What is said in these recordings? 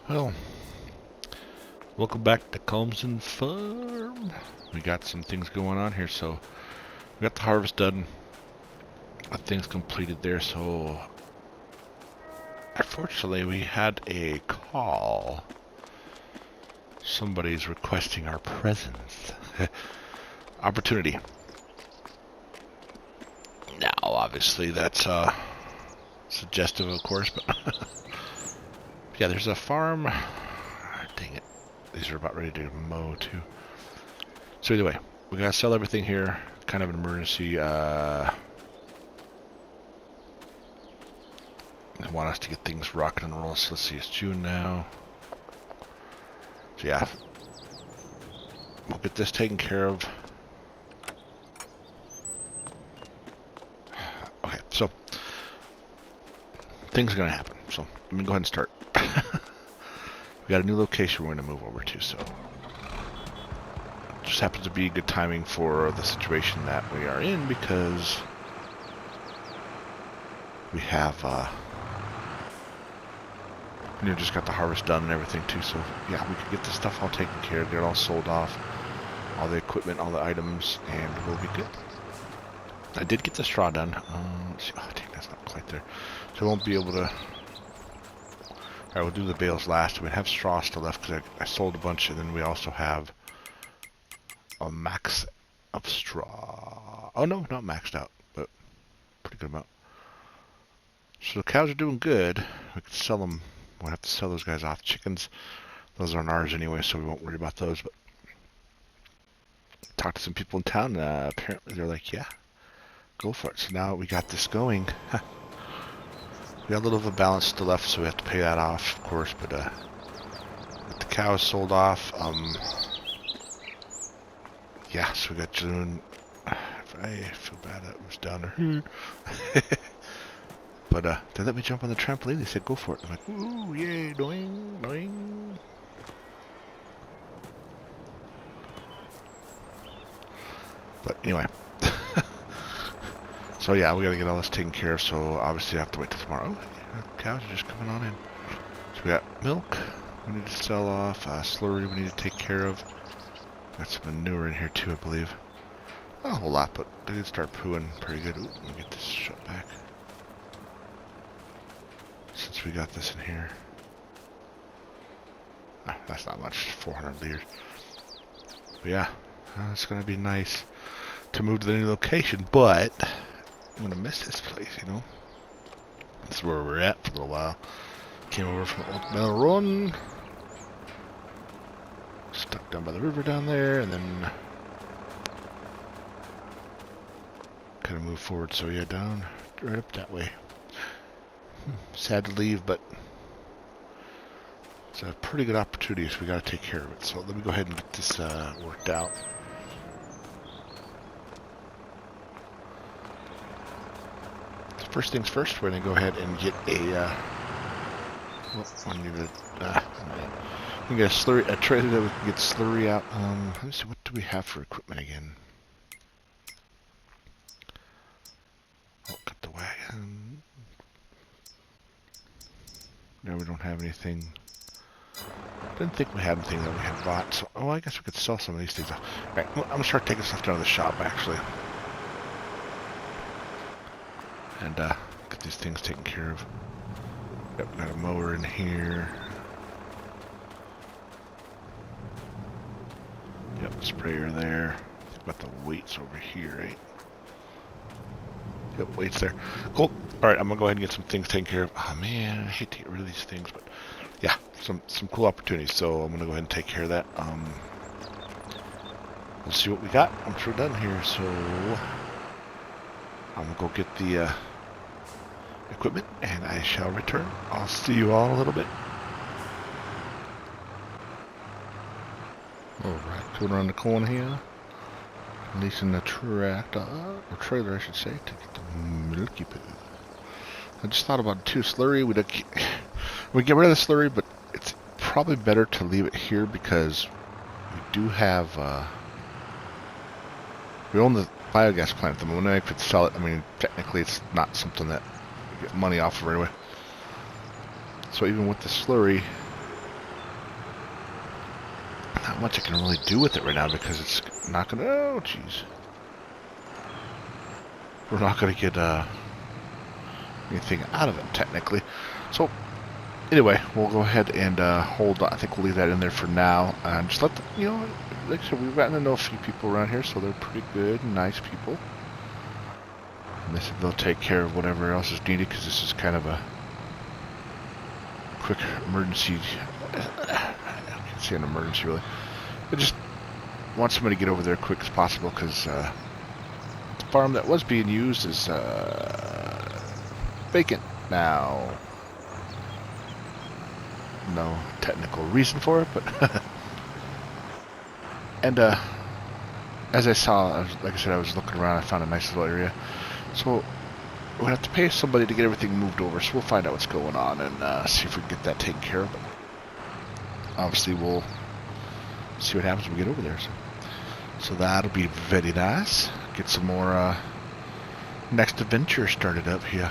Well, welcome back to Calmsden Farm. We got some things going on here, so we got the harvest done. Things completed there, so unfortunately we had a call. Somebody's requesting our presence. Opportunity. Now, obviously, that's suggestive, of course, but yeah, there's a farm. Dang it. These are about ready to mow, too. So either way, we gotta sell everything here. Kind of an emergency. They want us to get things rocking and rolling. So let's see, it's June now. So yeah, we'll get this taken care of. Okay, so things are gonna happen. So let me go ahead and start. We got a new location we're gonna move over to. So it just happens to be good timing for the situation that we are in because we have just got the harvest done and everything too, so yeah, we could get this stuff all taken care of, get it all sold off, all the equipment, all the items, and we'll be good. I did get the straw done. Let's see. Oh, dang, that's not quite there. So I won't be able to... Alright, we'll do the bales last. We have straw still left because I sold a bunch, and then we also have a max of straw. Oh no, not maxed out, but pretty good amount. So the cows are doing good. We could sell them. We'll have to sell those guys off. Chickens, those aren't ours anyway, so we won't worry about those. But talked to some people in town. Apparently, they're like, "Yeah, go for it." So now we got this going. We got a little of a balance still left, so we have to pay that off, of course. But with the cows sold off, yeah. So we got June. I feel bad that it was down there. But they let me jump on the trampoline. They said, go for it. I'm like, ooh, yay, doing, doing. But anyway. So yeah, we gotta get all this taken care of, so obviously I have to wait till tomorrow. Oh, cows are just coming on in. So we got milk we need to sell off, slurry we need to take care of. Got some manure in here too, I believe. Not a whole lot, but they did start pooing pretty good. Ooh, let me get this shut back. Since we got this in here. That's not much, 400 liters. But yeah, it's going to be nice to move to the new location, but I'm going to miss this place, you know. This is where we're at for a little while. Came over from Old Metal Run. Stuck down by the river down there, and then kind of move forward. So yeah, down, right up that way. Sad to leave, but it's a pretty good opportunity, so we got to take care of it. So let me go ahead and get this worked out. So first things first, we're going to go ahead and get a we get a slurry, a trailer that we can get slurry out. Let me see, what do we have for equipment again? Oh, got the wagon. No, we don't have anything. Didn't think we had anything that we had bought. So, oh, I guess we could sell some of these things. Right, I'm gonna start taking stuff down to the shop actually, and get these things taken care of. Yep, we got a mower in here. Yep, sprayer there. Got the weights over here, right? Yep, weights there. Cool. All right, I'm gonna go ahead and get some things taken care of. Oh man, I hate to get rid of these things, but yeah, some cool opportunities. So I'm gonna go ahead and take care of that. We'll see what we got once we're done here. So I'm gonna go get the equipment, and I shall return. I'll see you all in a little bit. All right, going around the corner here. Releasing the tractor, or trailer I should say, to get the milky poo. I just thought about it too. Slurry, we get rid of the slurry, but it's probably better to leave it here because we do have, we own the biogas plant at the moment. I could sell it. I mean, technically it's not something that we get money off of right away. So even with the slurry, not much I can really do with it right now because it's not gonna. Oh, jeez. We're not gonna get anything out of it technically. So anyway, we'll go ahead and hold on. I think we'll leave that in there for now, and just let the, you know, like I said, we've gotten to know a few people around here, so they're pretty good and nice people. And they said they'll take care of whatever else is needed because this is kind of a quick emergency. I can't say an emergency really. I just want somebody to get over there as quick as possible because the farm that was being used is vacant now. No technical reason for it, but and as I saw, like I said, I was looking around. I found a nice little area, so we'll have to pay somebody to get everything moved over. So we'll find out what's going on and see if we can get that taken care of. But obviously, we'll see what happens when we get over there. So that'll be very nice. Get some more next adventure started up here.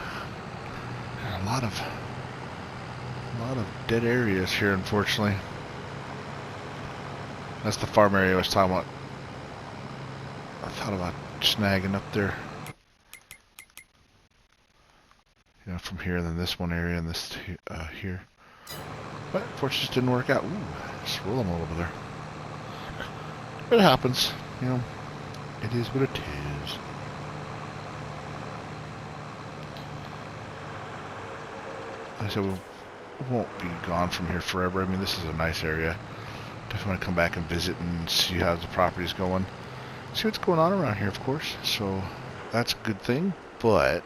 A lot of dead areas here, unfortunately. That's the farm area I was talking about. I thought about snagging up there. You know, from here, and then this one area, and this here. But unfortunately, it just didn't work out. Ooh, just rolling all over there. It happens, you know. It is what it is. Like I said, we won't be gone from here forever. I mean, this is a nice area. Definitely want to come back and visit and see how the property's going. See what's going on around here, of course. So that's a good thing. But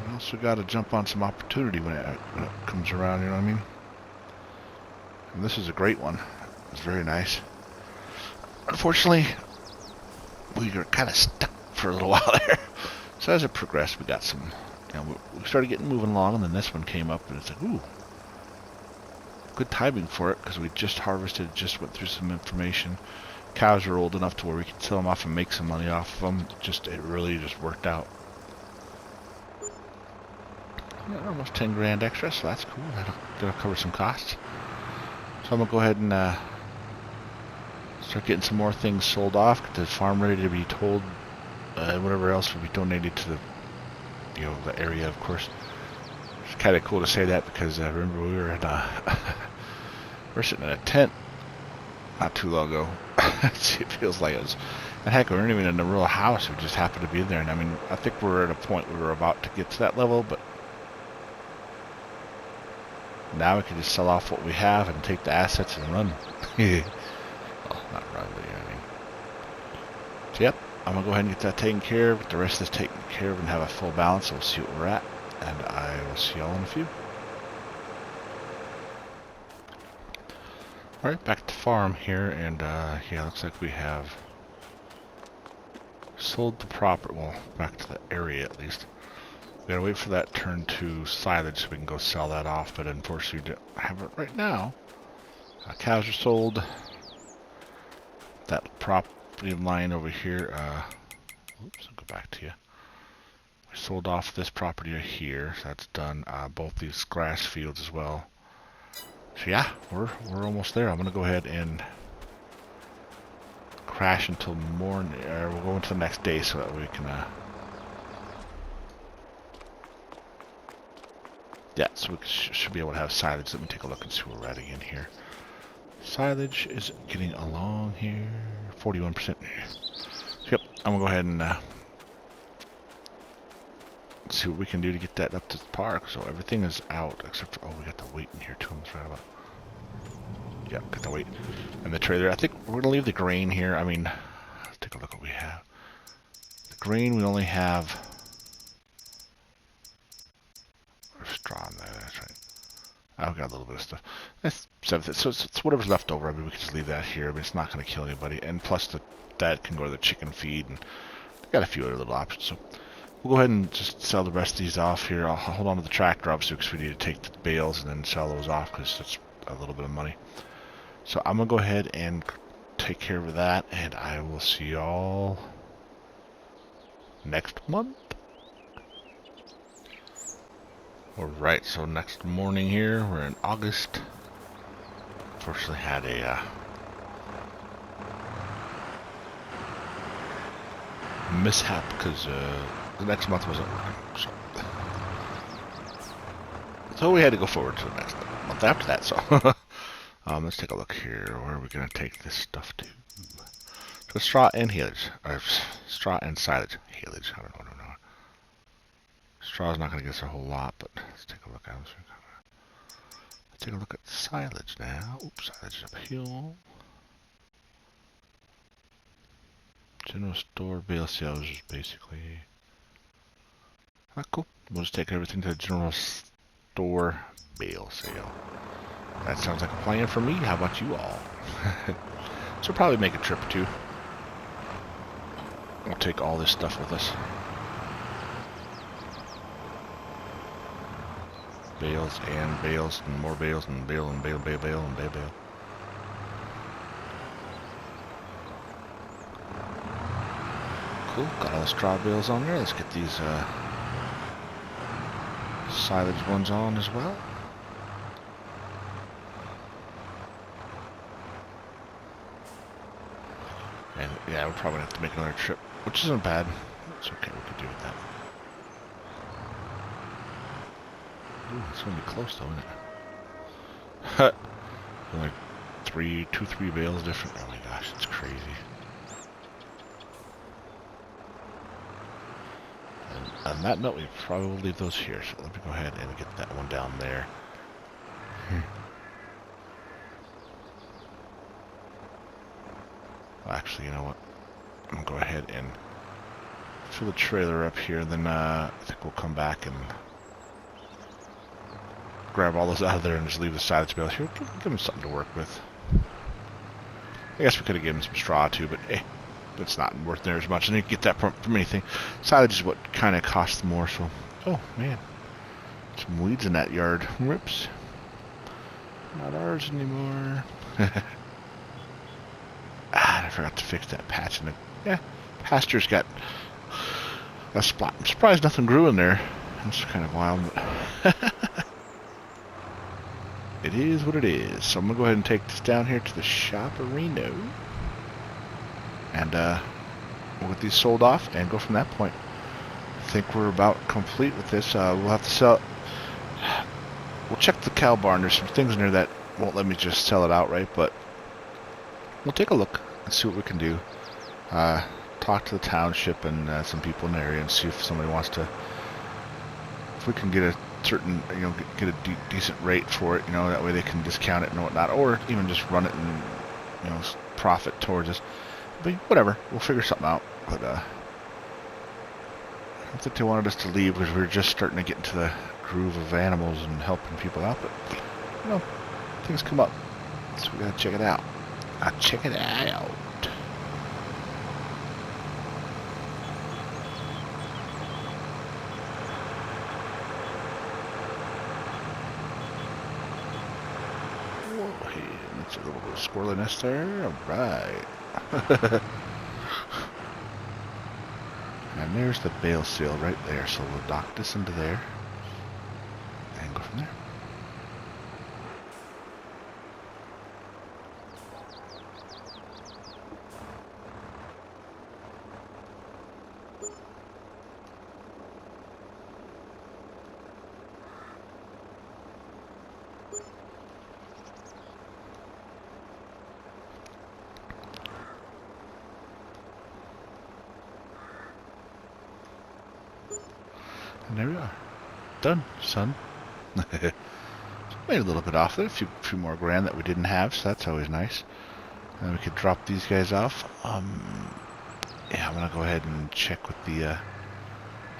we also got to jump on some opportunity when it comes around. You know what I mean? And this is a great one. It's very nice. Unfortunately, we were kind of stuck for a little while there. So as it progressed, we got some. You know, we started getting moving along, and then this one came up, and it's like, ooh, good timing for it, because we just harvested, just went through some information. Cows are old enough to where we can sell them off and make some money off of them. It really just worked out. Yeah, almost 10 grand extra, so that's cool. That'll cover some costs. So I'm gonna go ahead and start getting some more things sold off, get the farm ready to be told. Whatever else will be donated to the, you know, the area, of course. It's kind of cool to say that because I remember we were in we're sitting in a tent not too long ago. It feels like it was, and heck, we weren't even in a real house. We just happened to be there. And I mean, I think we're at a point where we're about to get to that level, but now we can just sell off what we have and take the assets and run. Well, not run, but you know what I mean. So yep, I'm gonna go ahead and get that taken care of, get the rest of this taken care of, and have a full balance. So we'll see what we're at, and I will see y'all in a few. Alright, back to the farm here, and yeah, looks like we have sold the property, well, back to the area at least. We gotta wait for that turn to silage so we can go sell that off, but unfortunately we don't have it right now. Cows are sold. That property line over here, oops, I'll go back to you. We sold off this property here, so that's done. Both these grass fields as well. So yeah, we're almost there. I'm gonna go ahead and crash until morning. We'll go into the next day so that we can. Yeah, so we should be able to have silage. Let me take a look and see where we're at again here. Silage is getting along here. 41%. Yep, I'm gonna go ahead and see what we can do to get that up to the park. So everything is out except for, oh, we got the weight in here too. I'm sorry about. Yeah, got the weight and the trailer. I think we're gonna leave the grain here. I mean, let's take a look at what we have. The grain we only have. Straw on there. That's right. I've got a little bit of stuff. That's 7th. So it's whatever's left over. I mean, we can just leave that here. I mean, it's not going to kill anybody. And plus, that can go to the chicken feed. And got a few other little options. So we'll go ahead and just sell the rest of these off here. I'll hold on to the tractor, obviously, because we need to take the bales and then sell those off because that's a little bit of money. So I'm going to go ahead and take care of that. And I will see y'all next month. Alright, so next morning here, we're in August unfortunately had a mishap because the next month wasn't working. So we had to go forward to the next month after that. So let's take a look here. Where are we going to take this stuff to? So straw and haylage, or straw and silage. Haylage, I don't know. Straw's not going to get us a whole lot, but let's take a look at this. Let's take a look at silage now. Oops, silage is up here. General store bale sales is basically... Ah, cool. We'll just take everything to the general store bale sale. That sounds like a plan for me. How about you all? So probably make a trip or two. We'll take all this stuff with us. Bales and more bales and bale and bale and bale. Cool, got all the straw bales on there. Let's get these silage ones on as well. And yeah, we're probably gonna have to make another trip, which isn't bad. It's okay, we can deal with that. Ooh, it's gonna be close though, isn't it? Like two, three bales different. Oh my gosh, it's crazy. And on that note, we probably will leave those here. So let me go ahead and get that one down there. Well, actually, you know what? I'm gonna go ahead and fill the trailer up here. Then I think we'll come back and grab all those out of there and just leave the silage bales here. Give them something to work with. I guess we could have given them some straw too, but it's not worth near as much. And you can get that from anything. Silage is what kind of costs more. So, oh man, some weeds in that yard. Whoops, not ours anymore. I forgot to fix that patch in the pasture's got a spot. I'm surprised nothing grew in there. That's kind of wild, but it is what it is. So I'm gonna go ahead and take this down here to the shop-a-reno, and we'll get these sold off and go from that point. I think we're about complete with this. We'll have to sell. We'll check the cow barn. There's some things in there that won't let me just sell it outright, but we'll take a look and see what we can do. Talk to the township and some people in the area and see if somebody wants to, if we can get a certain, get a decent rate for it, that way they can discount it and whatnot, or even just run it and, profit towards us. But whatever, we'll figure something out. But I don't think they wanted us to leave because we were just starting to get into the groove of animals and helping people out, but, things come up, so we gotta check it out. Check it out. Whoa, hey, that's a little bit of squirrely nest there. Alright. And there's the bale seal right there, so we'll dock this into there and go from there. And there we are. Done, son. Made a little bit off there. A few more grand that we didn't have, so that's always nice. And we could drop these guys off. Yeah, I'm going to go ahead and check with the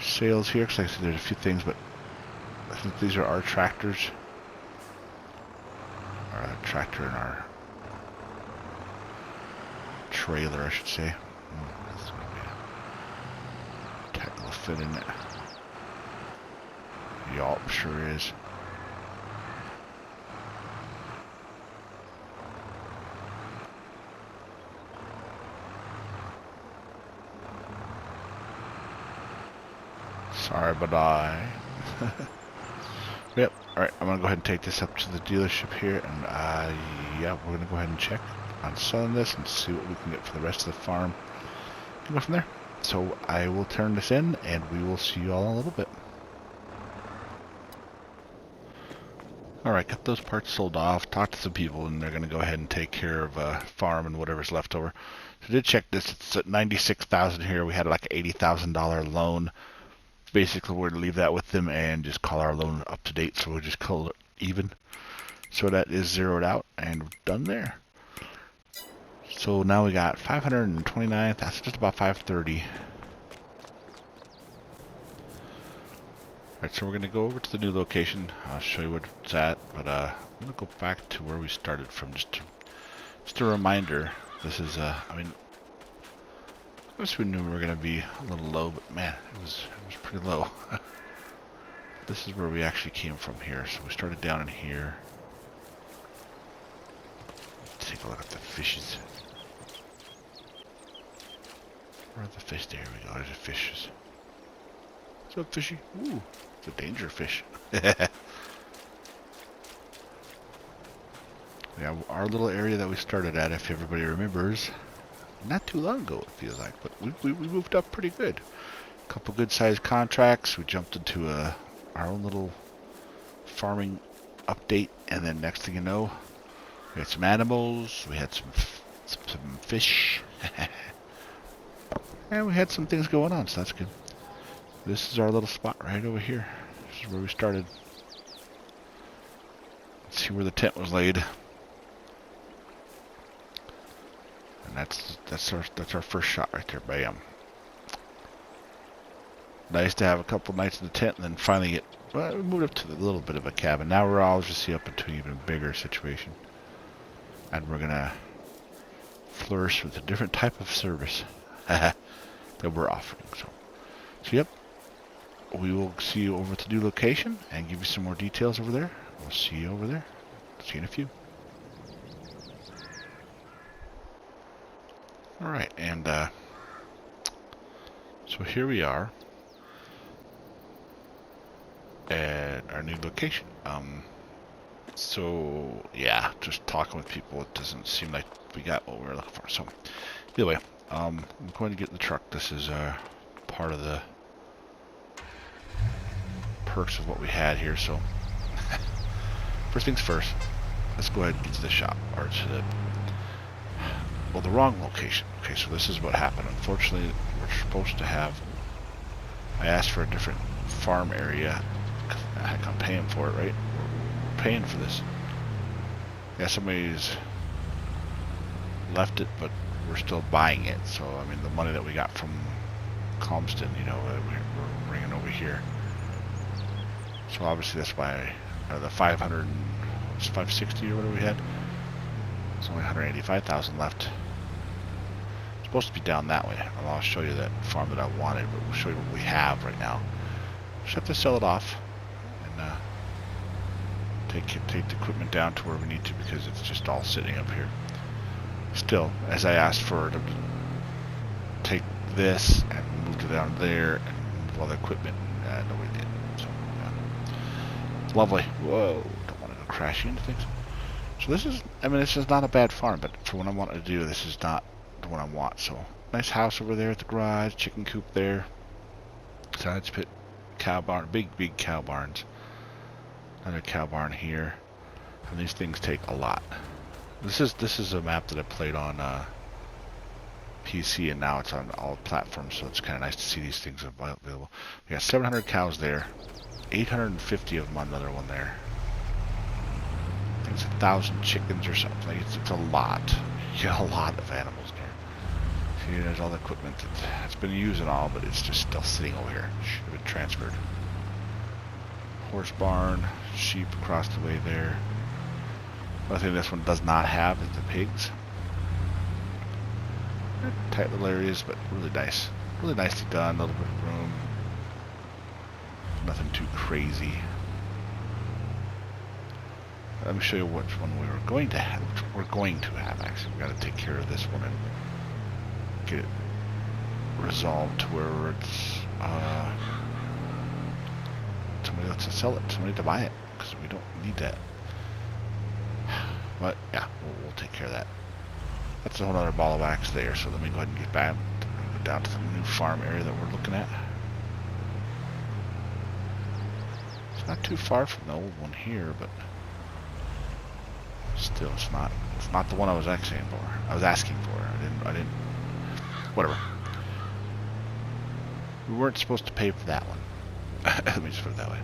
sales here, because like I said, there's a few things, but I think these are our tractors. Or a tractor in our trailer, I should say. This is going to be a technical fit in it. Yup, sure is. Sorry, but Yep, Alright, I'm going to go ahead and take this up to the dealership here, and yeah, we're going to go ahead and check on selling this and see what we can get for the rest of the farm. And go from there. So I will turn this in, and we will see you all in a little bit. Alright, got those parts sold off, talked to some people, and they're going to go ahead and take care of farm and whatever's left over. So I did check this. It's at $96,000 here. We had like an $80,000 loan. Basically, we're going to leave that with them and just call our loan up to date, so we'll just call it even. So that is zeroed out and done there. So now we got 529, that's just about 530. Alright, so we're going to go over to the new location. I'll show you what it's at, but I'm going to go back to where we started from. Just a reminder, this is, I mean, I guess we knew we were going to be a little low, but man, it was pretty low. This is where we actually came from here. So we started down in here. Let's take a look at the fishes. Where are the fish? There we go. There's the fishes. What's up, fishy? Ooh, it's a danger fish. Yeah, our little area that we started at, if everybody remembers, not too long ago it feels like, but we moved up pretty good. A couple good sized contracts. We jumped into our own little farming update, and then next thing you know, we had some animals, we had some fish, and we had some things going on, so that's good. This is our little spot right over here. This is where we started. Let's see where the tent was laid. And that's our first shot right there. Bam. Nice to have a couple nights in the tent and then finally get, well, we moved up to a little bit of a cabin. Now we're obviously up into an even bigger situation. And we're gonna flourish with a different type of service that we're offering. So yep. We will see you over at the new location and give you some more details over there. We'll see you over there. See you in a few. Alright, and so here we are at our new location. So yeah, just talking with people, it doesn't seem like we got what we were looking for. So anyway, I'm going to get in the truck. This is part of the perks of what we had here. So first things first, let's go ahead and get to the shop, or to the, well, the wrong location. Okay, so this is what happened. Unfortunately, we're supposed to have, I asked for a different farm area. Heck, I'm paying for it, right? We're paying for this. Yeah, somebody's left it, but we're still buying it. So, I mean, the money that we got from Calmsden, you know, we're bringing over here. So obviously that's why the 560 or whatever we had. There's only 185,000 left. It's supposed to be down that way. I'll show you that farm that I wanted, but we'll show you what we have right now. Just have to sell it off and take the equipment down to where we need to, because it's just all sitting up here. Still, as I asked for them to take this and move it down there and move all the equipment, nobody did. So yeah. Lovely. Whoa, don't want to go crashing into things. So this is, I mean, this is not a bad farm, but for what I want to do, this is not the one I want. So nice house over there at the garage, chicken coop there, sides pit, cow barn, big cow barns. Another cow barn here, and these things take a lot. This is a map that I played on PC, and now it's on all platforms, so it's kind of nice to see these things available. We got 700 cows there, 850 of them on another one there. I think it's 1,000 chickens or something. Like it's a lot. You got a lot of animals there. See, there's all the equipment that's been used and all, but it's just still sitting over here. Should have been transferred. Horse barn, sheep across the way there. One thing this one does not have is the pigs. Tight little areas, but really nice. Really nicely done, a little bit of room. Nothing too crazy. Let me show you which one we were going to have. Which we're going to have, actually. We've got to take care of this one and get it resolved to where it's somebody else to sell it, somebody to buy it. because we don't need that. But yeah, we'll take care of that. That's a whole other ball of wax there, so let me go ahead and get back down to the new farm area that we're looking at. It's not too far from the old one here, but still, it's not the one I was asking for. I didn't. Whatever. We weren't supposed to pay for that one. Let me just put it that way.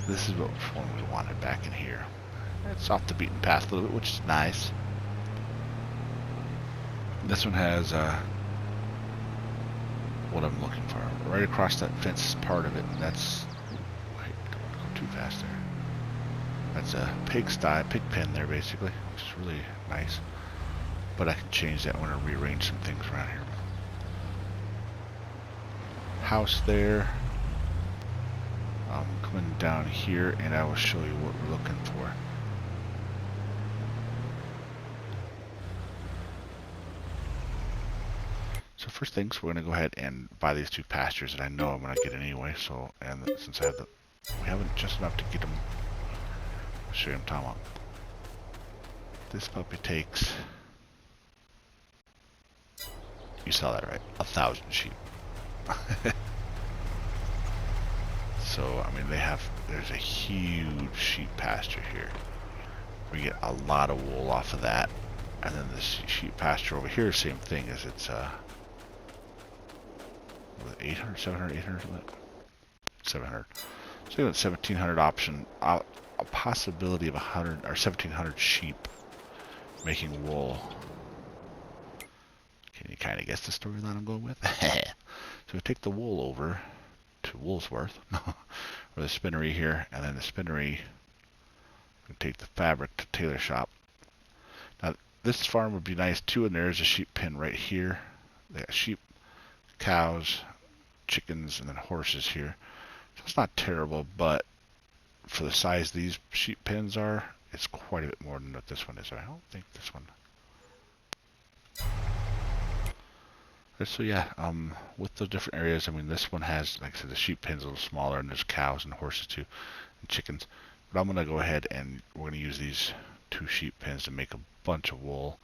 This is what one we wanted back in here. It's off the beaten path a little bit, which is nice. This one has what I'm looking for. Right across that fence is part of it, and that's... Wait, don't want to go too fast there. That's a pig pen there, basically, which is really nice. But I can change that when I rearrange some things around here. House there. I'm coming down here, and I will show you what we're looking for. So first things, we're going to go ahead and buy these two pastures that I know I'm going to get anyway. So, and since I have we haven't just enough to get them. I'll show you what I'm talking about. This puppy takes, you saw that right, 1,000 sheep. So, I mean, there's a huge sheep pasture here. We get a lot of wool off of that. And then this sheep pasture over here, same thing, as it's 800, 700, 800, 700. So you have a 1,700 option, a possibility of 100 or 1,700 sheep making wool. Can you kind of guess the storyline I'm going with? So we take the wool over to Woolsworth, or the spinnery here, and then the spinnery, we take the fabric to tailor shop. Now this farm would be nice too, and there is a sheep pen right here. They got sheep, cows, chickens, and then horses here. So it's not terrible, but for the size these sheep pens are, it's quite a bit more than what this one is. I don't think this one. So yeah, with the different areas, I mean, this one has, like I said, the sheep pen's a little smaller, and there's cows and horses too, and chickens. But I'm going to go ahead and we're going to use these two sheep pens to make a bunch of wool.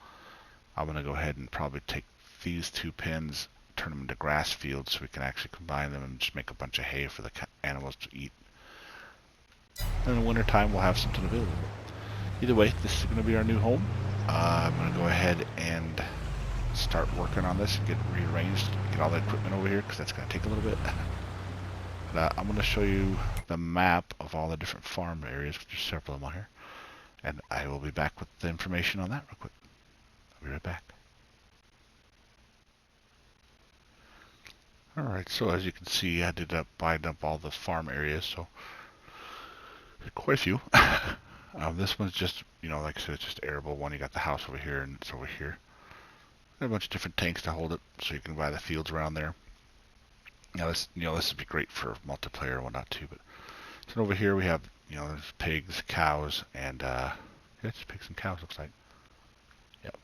I'm going to go ahead and probably take these two pens, turn them into grass fields so we can actually combine them and just make a bunch of hay for the animals to eat. And in the winter time, we'll have something available. Either way, this is going to be our new home. I'm going to go ahead and start working on this and get it rearranged, get all the equipment over here, because that's going to take a little bit. But, I'm going to show you the map of all the different farm areas, which there's several of them on here, and I will be back with the information on that real quick. I'll be right back. Alright, so as you can see, I did buy up all the farm areas, so quite a few. This one's just, you know, like I said, it's just arable one. You got the house over here, and it's over here. A bunch of different tanks to hold it, so you can buy the fields around there. Now this, you know, this would be great for multiplayer and whatnot too. But so over here we have, you know, there's pigs, cows, and yeah, it's pigs and cows looks like. Yep.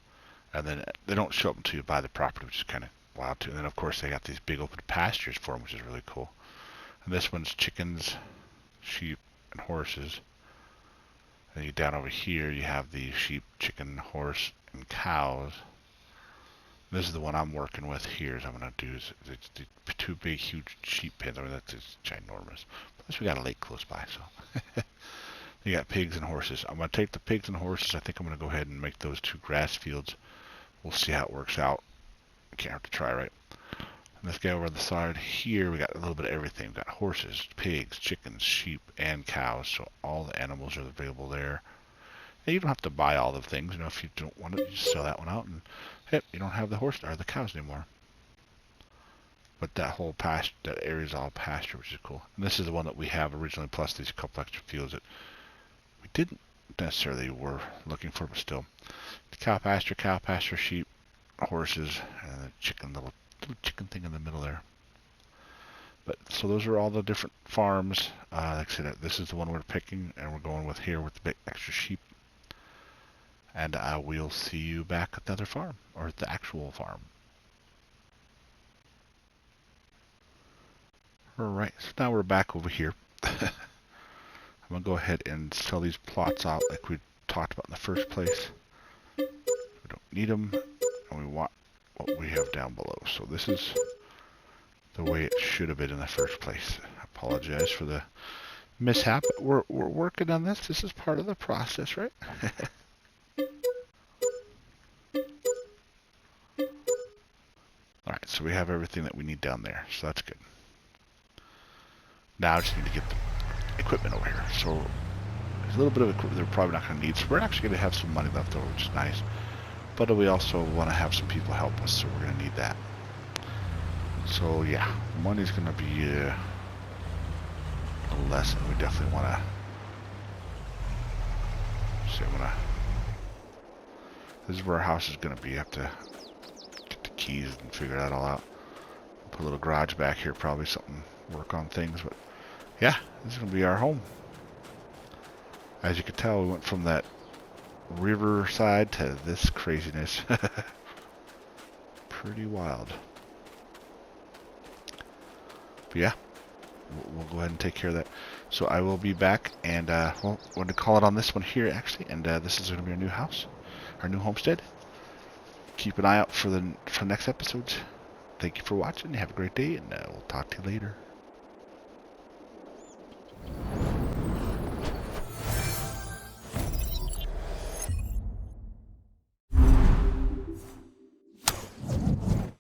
And then they don't show up until you buy the property, which is kind of wild too. And then of course they got these big open pastures for them, which is really cool. And this one's chickens, sheep, and horses. And you down over here you have the sheep, chicken, horse, and cows. This is the one I'm working with here. Is I'm going to do is the two big, huge sheep pens. I mean, that's just ginormous. Plus, we got a lake close by, so you got pigs and horses. I'm going to take the pigs and horses. I think I'm going to go ahead and make those two grass fields. We'll see how it works out. I can't have to try, right? And let's go over the side here. We got a little bit of everything. We got horses, pigs, chickens, sheep, and cows. So all the animals are available there. And you don't have to buy all the things. You know, if you don't want it, you just sell that one out and. Yep, you don't have the horse or the cows anymore. But that whole pasture, that area is all pasture, which is cool. And this is the one that we have originally, plus these couple extra fields that we didn't necessarily were looking for, but still. The cow pasture, sheep, horses, and the chicken, little chicken thing in the middle there. But so those are all the different farms. Like I said, this is the one we're picking, and we're going with here with the big extra sheep. And we'll see you back at the other farm, or at the actual farm. Alright, so now we're back over here. I'm I'm going to go ahead and sell these plots out like we talked about in the first place. We don't need them, and we want what we have down below. So this is the way it should have been in the first place. I apologize for the mishap. We're working on this. This is part of the process, right? Alright, so we have everything that we need down there, so that's good. Now I just need to get the equipment over here. So there's a little bit of equipment they're probably not going to need, so we're actually going to have some money left over, which is nice. But we also want to have some people help us, so we're going to need that. So yeah, money's going to be a lesson. We definitely want to... So this is where our house is going to be. I have to get the keys and figure that all out. Put a little garage back here, probably something, work on things, but yeah, this is going to be our home. As you can tell, we went from that riverside to this craziness. Pretty wild. But yeah, we'll go ahead and take care of that. So I will be back, and well, we're going to call it on this one here, actually, and this is going to be our new house, our new homestead. Keep an eye out for the next episodes. Thank you for watching. Have a great day, and we'll talk to you later.